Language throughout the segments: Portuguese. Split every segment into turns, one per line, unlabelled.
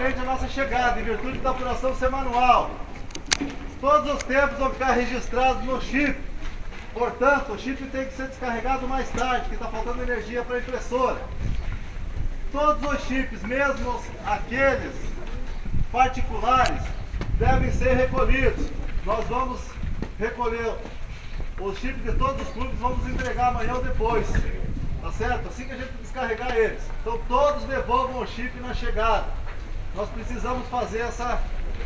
frente a nossa chegada, em virtude da apuração ser manual. Todos os tempos vão ficar registrados no chip. Portanto, o chip tem que ser descarregado mais tarde, porque está faltando energia para a impressora. Todos os chips, mesmo aqueles particulares, devem ser recolhidos. Nós vamos recolher os chips de todos os clubes, vamos entregar amanhã ou depois. Tá certo? Assim que a gente descarregar eles. Então todos devolvam o chip na chegada. Nós precisamos fazer essa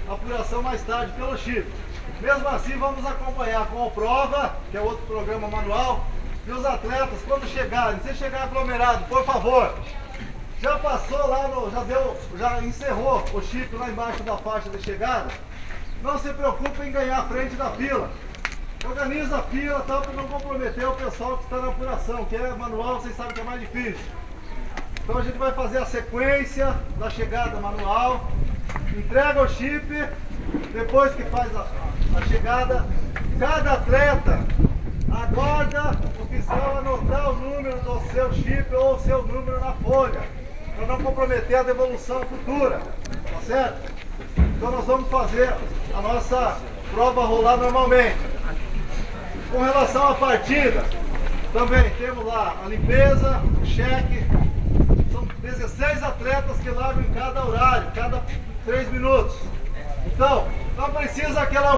apuração mais tarde pelo chip. Mesmo assim, vamos acompanhar com o Prova, que é outro programa manual, e os atletas, quando chegarem, se chegar aglomerado, por favor, já passou lá, já encerrou o chip lá embaixo da faixa de chegada, não se preocupe em ganhar a frente da fila. Organiza a fila para não comprometer o pessoal que está na apuração, que é manual, vocês sabem que é mais difícil. Então a gente vai fazer a sequência da chegada manual, entrega o chip, depois que faz a chegada, cada atleta aguarda o fiscal anotar o número do seu chip ou o seu número na folha, para não comprometer a devolução futura, tá certo? Então nós vamos fazer a nossa prova rolar normalmente. Com relação à partida, também temos lá a limpeza, o cheque. São 16 atletas que largam em cada horário, cada 3 minutos. Então, não precisa aquela